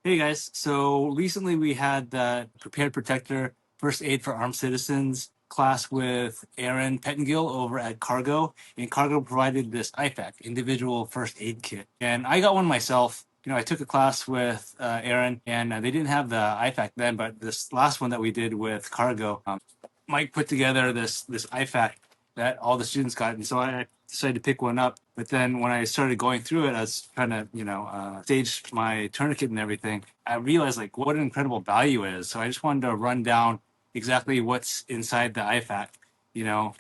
Hey guys, so recently we had the Prepared Protector First Aid for Armed Citizens class with Aaron Pettengill over at Cargo, and Cargo provided this IFAK, Individual First Aid Kit. And I got one myself. I took a class with Aaron, and they didn't have the IFAK then, but this last one that we did with Cargo, Mike put together this IFAK that all the students got, and so I decided to pick one up. But then when I started going through it, I was trying to stage my tourniquet and everything. I realized like what an incredible value it is. So I just wanted to run down exactly what's inside the IFAK. You know,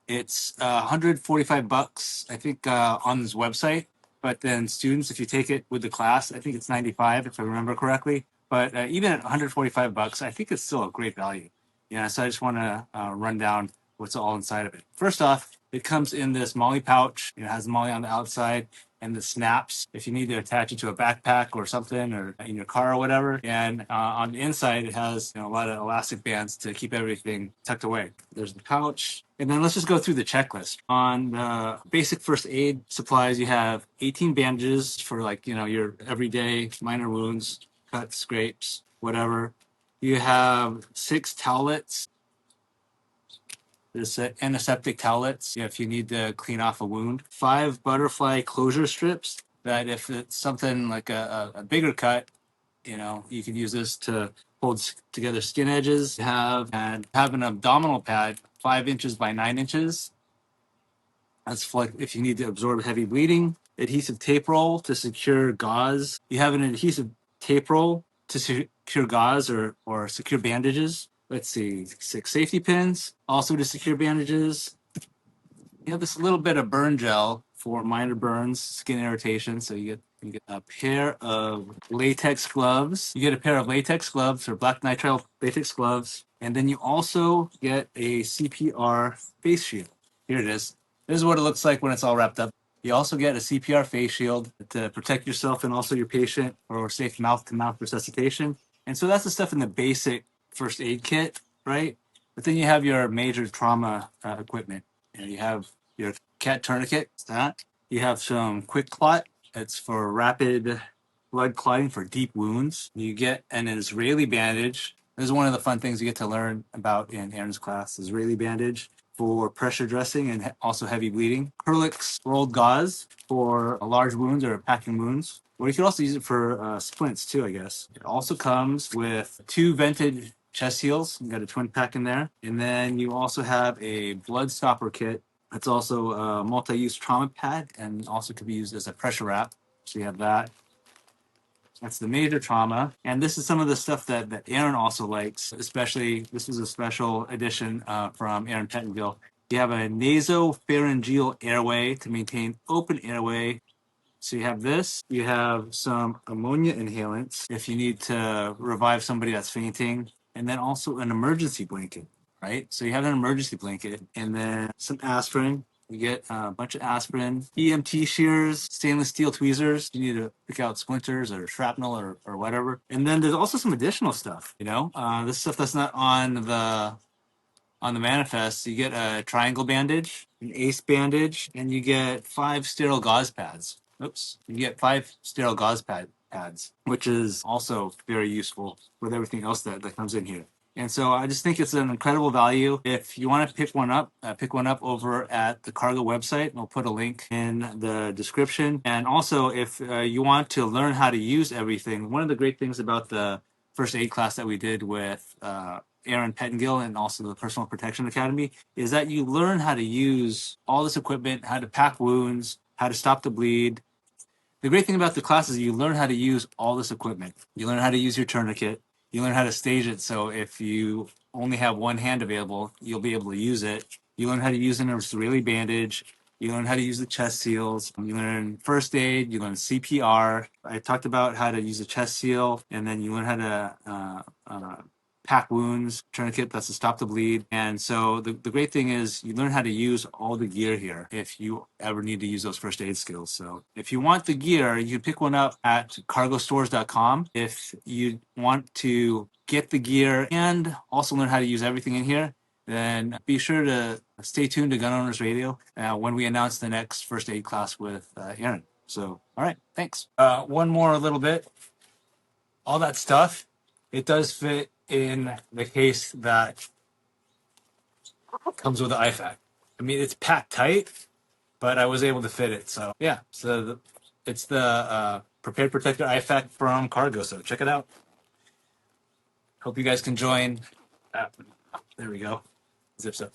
it's $145, I think, on this website. But then students, if you take it with the class, I think it's 95 if I remember correctly. But even at $145, I think it's still a great value. Yeah, so I just want to run down what's all inside of it. First off, it comes in this Molly pouch. It has Molly on the outside and the snaps if you need to attach it to a backpack or something or in your car or whatever. And on the inside, it has a lot of elastic bands to keep everything tucked away. There's the pouch. And then let's just go through the checklist. On basic first aid supplies, you have 18 bandages for your everyday minor wounds, cuts, scrapes, whatever. You have 6 towelettes. There's antiseptic towelettes if you need to clean off a wound. 5 butterfly closure strips that if it's something like a bigger cut, you can use this to hold together skin edges. Have an abdominal pad 5 inches by 9 inches. That's for if you need to absorb heavy bleeding. Adhesive tape roll to secure gauze. You have an adhesive tape roll to secure gauze or secure bandages. Let's see, 6 safety pins, also to secure bandages. You have this little bit of burn gel for minor burns, skin irritation. So you get a pair of latex gloves. You get a pair of latex gloves or black nitrile latex gloves. And then you also get a CPR face shield. Here it is. This is what it looks like when it's all wrapped up. You also get a CPR face shield to protect yourself and also your patient for safe mouth-to-mouth resuscitation. And so that's the stuff in the basic first aid kit, right? But then you have your major trauma equipment. You have your cat tourniquet, that. You have some quick clot. It's for rapid blood clotting for deep wounds. You get an Israeli bandage. This is one of the fun things you get to learn about in Aaron's class, Israeli bandage for pressure dressing and also heavy bleeding. Kerlix rolled gauze for large wounds or packing wounds. Or you could also use it for splints too, I guess. It also comes with 2 vented chest seals. You got a twin pack in there. And then you also have a blood stopper kit. It's also a multi-use trauma pad and also could be used as a pressure wrap. So you have that. That's the major trauma. And this is some of the stuff that Aaron also likes, especially this is a special edition from Aaron Pettengill. You have a nasopharyngeal airway to maintain open airway. So you have this. You have some ammonia inhalants if you need to revive somebody that's fainting. And then also an emergency blanket, right? So you have an emergency blanket and then some aspirin. You get a bunch of aspirin, EMT shears, stainless steel tweezers. You need to pick out splinters or shrapnel or whatever. And then there's also some additional stuff, this stuff that's not on the manifest. You get a triangle bandage, an ace bandage, and you get 5 sterile gauze pads. You get 5 sterile gauze pads, which is also very useful with everything else that comes in here. And so I just think it's an incredible value. If you want to pick one up over at the Cargo website. We'll put a link in the description. And also, if you want to learn how to use everything, one of the great things about the first aid class that we did with Aaron Pettengill and also the Personal Protection Academy is that you learn how to use all this equipment, how to pack wounds, how to stop the bleed. The great thing about the class is you learn how to use all this equipment. You learn how to use your tourniquet. You learn how to stage it so if you only have one hand available, you'll be able to use it. You learn how to use an Israeli bandage. You learn how to use the chest seals. You learn first aid. You learn CPR. I talked about how to use a chest seal, and then you learn how to pack wounds, tourniquet, that's to stop the bleed. And so the great thing is you learn how to use all the gear here if you ever need to use those first aid skills. So if you want the gear, you can pick one up at cargostores.com. If you want to get the gear and also learn how to use everything in here, then be sure to stay tuned to Gun Owners Radio when we announce the next first aid class with Aaron. So All right, thanks. One more little bit. All that stuff, it does fit in the case that comes with the IFAK. I mean, it's packed tight, but I was able to fit it. So yeah, it's the Prepared Protector IFAK from Cargo. So check it out. Hope you guys can join. There we go. Zips up.